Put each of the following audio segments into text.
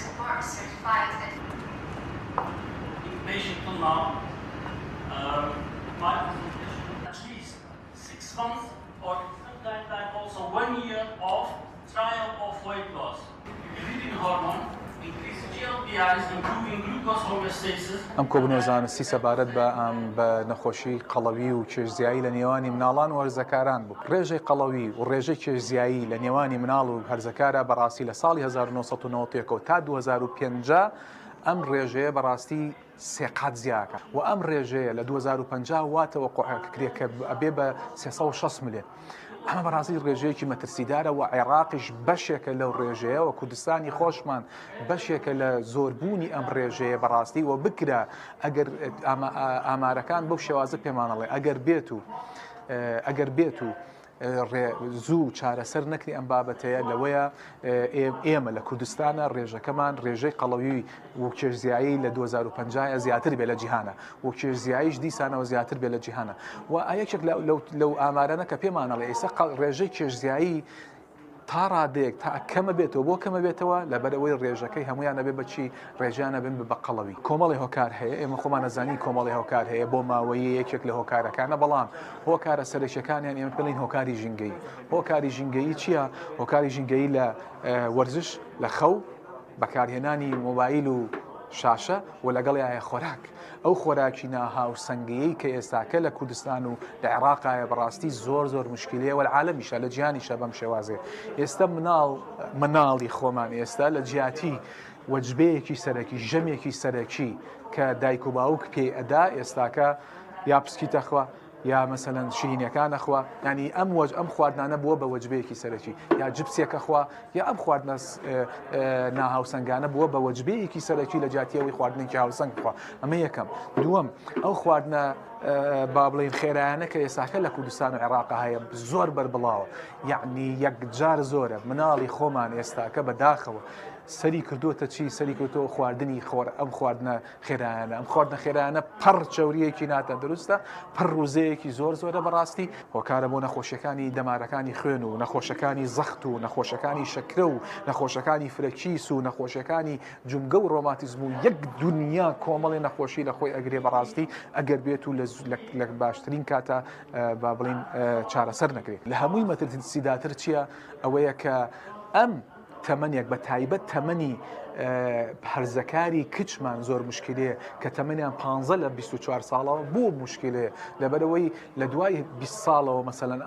support certified that patient till now, at least 6 months or sometimes also 1 year of trial of weight loss. Increasing hormone, increasing GLP-1s, improving glucose homeostasis. ئەم کۆبنەوەزانستی سەبارەت بە نەخۆشی قەڵەوی و کێشزیایی لە نێوانی مناڵان و هەرزەکاران بوو. ڕێژەی قەڵەوی و ڕێژەی کێشزیایی لە نێوانی مناڵ و هەرزەکارە بەڕاستی لە ساڵی 1990 تا 2050 ئەم ڕێژەیە بەڕاستی سێقات زیاکە و ئەم ڕێژەیە لە 2050 واتەوە قوحەکرێکە ئەبێ بە 360 ملیۆن. ئەمە بەڕاستی ڕێژەیەکی مەترسیدارە و عێراقیش بەشێکە لەو ڕێژەیە و کوردستانی خۆشمان بەشێکە لە زۆربوونی ئەم ڕێژەیە بەڕاستی و بکرا ئەگەر ئامارەکان بەو شێوازە پێمانەڵێ ئەگەر بێت و زوو چارەسەر نەکری ئەم بابەتەیە لەوەیە ئێمە لە کوردستانە ڕێژەکەمان ڕێژەی قەڵەوی و کێشزیایی لە 2050 زیاتر بێ لە جیهانە و کێشزیاییش دیسانەوە زیاتر بێ لە جیهانە و یەکێک لەو ئامارانە کە پێمانەڵێ ئێستا ڕێژەی کێشزیایی تا ڕادەیەک تا کەمە بێتەوە بۆ کەمە بێتەوە لەبەرەوەی ڕێژەکەی هەمویان نەبێ بەچی ڕێژیانە بن بە قەڵەوی. کۆمەڵی هۆکار هەیە ئێمە خۆمان نەزانی کۆمەڵی هۆکار هەیە بۆ ماوەیە یەکێک لە هۆکارەکانە بەڵام هۆکارە سەرەکیەکانیان ئێمە پێڵین هۆکاری ژینگەیی. هۆکاری ژینگەیی چییە؟ هۆکاری ژینگەیی لە وەرزش لە خەو بەکارهێنانی مۆبایل و شاشە و لەگەڵیایە خۆراک. ئەو خۆراکی ناهاو سەنگەیەی کە ئێستاکە لە کوردستان و لە عێراقایە بەڕاستی زۆر مشکلەیە و العالەمیشە لە جیهانیشە بەم شێوازێ. ئێستا مناڵی خۆمان ئێستا لە جیاتی وەجبەیەکی سەرەکی ژەمێکی سەرەکی کە دایک و باوک پێی ئەدا ئێستاکە یا پسکیتەخوا یا مەسەلەن شیرینیەکان نەخوا ینی ئەم خواردنانە بووە بە وەجبەیەکی سەرەکی یا جبسێکە خوا یا ئەم خواردنە ناهاوسەنگانە بووە بە وەجبەیەکی سەرەکی لە جاتیەوەی خواردنێکی هاوسەنگ خوا. ئەمە یەکەم. دووەم ئەو خواردنە با بڵین خێرایانە کە ئێستاکە لە کوردستان و عێراقا هەیە زۆر بەربڵاوە یعنی یەکجار زۆرە مناڵی خۆمان ئێستاکە بەداخەوە سەری کردوتە چی سەری کردەوە خواردنی ئەم خواردنە خێرایانە ئەم خواردنە خێرایانە پڕ چەوریەکی ناتە دروستە پڕ ڕوزەیەکی زۆرە بەڕاستی هۆکارە بۆ نەخۆشیەکانی دەمارەکانی خوێن و نەخۆشەکانی زەخت و نەخۆشەکانی شەکرە و نەخۆشەکانی فرەکیس و نەخۆشیەکانی جومگە و ڕۆماتیزم و یەک دنیا کۆمەڵی نەخۆشی لە خۆی ئەگرێ بەڕاستی ئەگەر بێت و لە باشترین کاتە با بڵین چارەسەر نەکرێت. لە هەمووی مەترسیداتر چییە؟ ئەوەیە کە ئەم تەمەنێک بە تایبەت تەمەنی هەرزەکاری کچمان زۆر مشکلەیە کە تەمەنیان 15 لە 24 ساڵەوە بۆ مشکلەیە لەبەرەوەی لە دوای 20 ساڵەوە مەسەلەن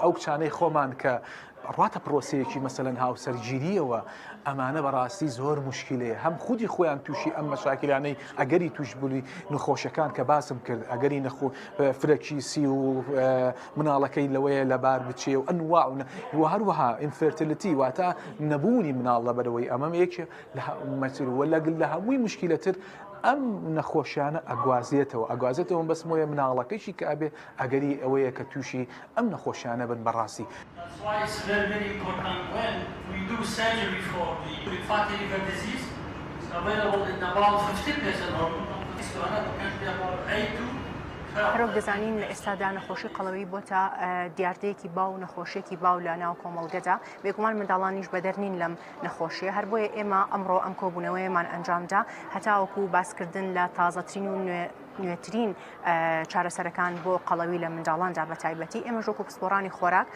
ئەو کچانەی خۆمان کە ڕاتە پرۆسەیەکی مەسەلەن هاوسەرگیریەوە ئەمانە بەڕاستی زۆر مشکلەیە هەم خودی خۆیان تووشی ئەم مەشاکلانەی ئەگەری توش بووی نەخۆشەکان کە باسم کرد ئەگەری فرەکیسی و مناڵەکەی لەوەیە لەبار بچێ و ئەنواع و هەروەها ئینفێرتیلیتی واتە نەبوونی مناڵ لەبەرەوەی ئەمەم یەکێ لە هەمووی مشکلەتر ئەم نەخۆشیانە ئەگوازێتەوە بەسمۆیە مناڵەکەیشی کە ئەبێ ئەگەری ئەوەیە کە تووشی ئەم نەخۆشیانە بن بەڕاستی. That's why it's very important when we do surgery for the fatty liver disease. It's available in about 50% or to another country about 8 to هەروەک دەزانین لە ئێستادا نەخۆشی قەڵەوی بۆتە دیاردەیەکی باو نەخۆشیێکی باو لە ناو کۆمەڵگەدا بێگومان منداڵانیش بەدەرنین لەم نەخۆشیە هەر بۆیە ئێمە ئەمڕۆ ئەم کۆبوونەوەیمان ئەنجامدا هەتاوەکو باسکردن لە تازەترین و نوێترین چارەسەرەکان بۆ قەڵەوی لە منداڵاندا بە تایبەتی ئێمە ژۆک و پسپۆڕانی خۆراک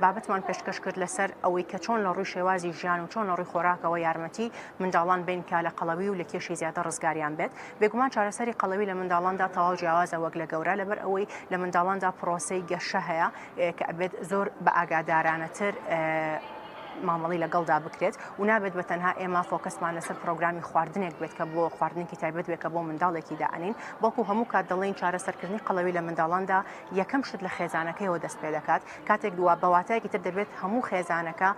بابەتمان پێشکەش کرد لەسەر ئەوەی کە چۆن لە ڕووی شێوازی ژیان و چۆن لە ڕووی خۆراکەوە یارمەتی منداڵان بین کە لە قەڵەوی و لە کێشی زیاتر ڕزگاریان بێت بێگومان چارەسەری قەڵەوی لە منداڵاندا تەواو جیاوازە وەک لە گەورە لەبەر ئەوەی لە منداڵاندا پرۆسەی گەشە هەیە کە ئەبێت زۆر بە ئاگادارانەتر مامەڵی لەگەڵدا بکرێت و نابێت بە تەنها ئێمە فۆکەسمان لەسەر پرۆگرامی خواردنێک بێت کە بۆ خواردنێکی تایبەت بێت کە بۆ منداڵێکی دائنین بەڵکو هەموو کات دەڵێن چارەسەرکردنی قەڵەوی لە منداڵاندا یەکەم شت لە خێزانەکەیەوە دەست پێ دەکات کاتێک دووە بەواتایەکی تر دەبێت هەموو خێزانەکە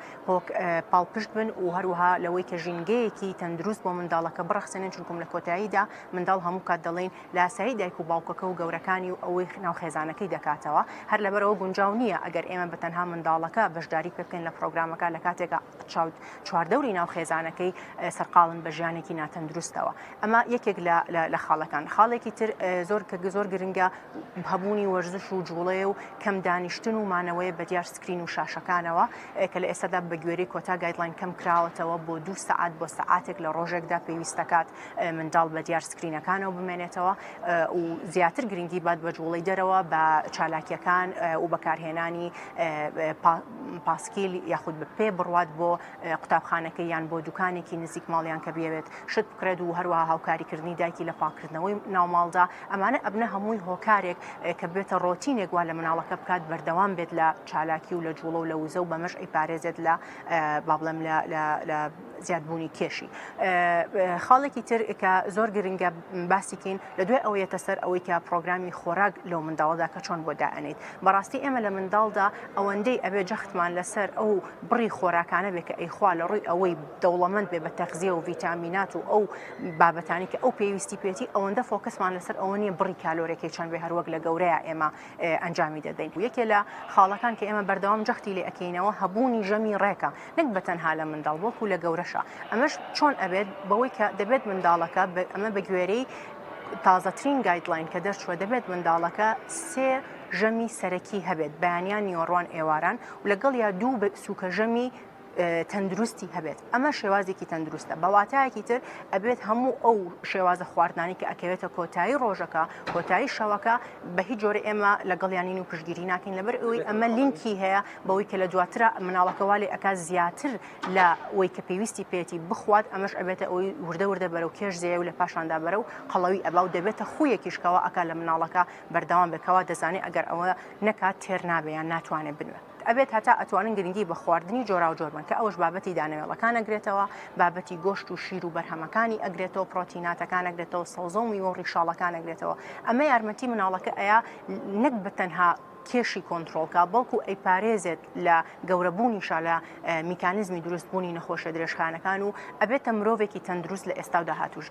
پاڵپشت بن و هەروەها لەوەی کە ژینگەیەکی تەندروست بۆ منداڵەکە بڕەخسێنن چونکم لە کۆتاییدا منداڵ هەموو کات دەڵێن لاسایی دایک و باوکەکە و گەورەکانی و ئەوەی ناو خێزانەکەی دەکاتەوە هەر لەبەرەوە گونجاو نییە ئەگەر ئێمە بە تەنها منداڵەکە بەشداری پێ بکەین لە پرۆگرامەکە لە کاتێکە چواردەوری ناو خێزانەکەی سەرقاڵن بە ژیانێکی ناتەندروستەوە. ئەمە یەکێک لە خاڵەکان. خاڵێکی تر زۆر گرنگە هەبوونی وەرزش و جوڵەیە و کەم دانیشتن و مانەوەی بە دیار سکرین و شاشەکانەوە کە لە ئێستادا بە گوێرەی کۆتا گایدلاین کەم کراوەتەوە بۆ 2 سەعات بۆ سەعاتێک لە ڕۆژێکدا پێویستەکات منداڵ بە دیار سکرینەکانەوە بمێنێتەوە و زیاتر گرنگی بات بە جوڵەی دەرەوە بە چالاکیەکان و بەکارهێنانی پاسکیل یاخود بە پێ بڕوات بۆ قوتابخانەکە یان بۆ دوکانێکی نزیک ماڵیان کە بێوێت شت بکرێت و هەروەها هاوکاریکردنی دایکی لە پاکردنەوەی ناوماڵدا ئەمانە ئەبنە هەمووی هۆکارێک کە بێتە ڕۆتینێک وا لە مناڵەکە بکات بەردەوام بێت لە چالاکی و لە جوڵە و لە وزە و بەمەش ئەیپارێزێت لە بابڵێم لە زیادبوونی کێشی. خاڵێکی تر کە زۆر گرنگە باسیکەین لە دوای ئەوەیەتە سەر ئەوەی کە پرۆگرامی خۆراک لەو منداڵدا کە چۆن بۆ دائەنێت. بەڕاستی ئێمە لە منداڵدا ئەوەندەی ئەبێ جەختمان لەسەر ئەو بڕی خۆراکانە بێ کە ئەیخوا لە ڕووی ئەوەی دەوڵەمەند بێ بە تەغذیە و ڤیتامینات و ئەو بابەتانی کە ئەو پێویستی پێێتی ئەوەندە فۆکەسمان لەسەر ئەوە نیە بڕی کالۆرێکی چەند بێ هەروەک لە گەورەیە ئێمە ئەنجامی دەدەین. یەکێ لە خاڵەکان کە ئێمە بەردەوام جەختی لێ ئەکەینەوە هەبوونی ژەمی ڕێکە نەک بەتەنها لە منداڵ وەکو لە گەورەشە. ئەمەش چۆن ئەبێت بەوەی کە دەبێت منداڵەکە ئەمە بە گوێرەی تازەترین گایدلاین کە دەرچووە دەبێت منداڵەکە 3 ژەمی سەرەکی هەبێت بەیانیان نیوەڕوان ئێواران و لەگەڵ یا 2 سوکە ژەمی تەندروستی هەبێت. ئەمە شێوازێکی تەندروستە. بەواتایەکی تر ئەبێت هەموو ئەو شێوازە خواردنانی کە ئەکەوێتە کۆتایی ڕۆژەکە کۆتایی شەوەکە بە هیچ جۆرە ئێمە لەگەڵیانین و پشتگیری ناکەین لەبەر ئەوەی ئەمە لینکی هەیە بەوەی کە لە دواترە مناڵەکەوا لێ ئەکا زیاتر لە ئەوەی کە پێویستی پێێتی بخوات ئەمەش ئەبێتە ئەوەی وردە بەرەو کێش زیە و لە پاشاندا بەرەو قەڵەوی ئەبا و دەبێتە خویەکیشکەوە ئەکا لە مناڵەکە بەردەوام بکەوە دەزانێت ئەگەر ئەوە نەکات تێر نابێ یان ناتوانێت بنوێت. ئەبێت هەتا ئەتوانن گرنگی بە خواردنی جۆرا و جۆربن کە ئەوش بابەتی دانەوێڵەکان ئەگرێتەوە بابەتی گۆشت و شیر و بەرهەمەکانی ئەگرێتەوە پرۆتیناتەکان ئەگرێتەوە سەوزە و میوە و ڕیشاڵەکان ئەگرێتەوە. ئەمە یارمەتی مناڵەکە ئەیە نەک بەتەنها کێشی کۆنتترۆلکە بەڵکو ئەیپارێزێت لە گەورەبوونیشا لە میکانیزمی دروستبوونی نەخۆشە درێژخانەکان و ئەبێتە مرۆڤێکی تەندروست لە ئێستا و داهاتووشدا.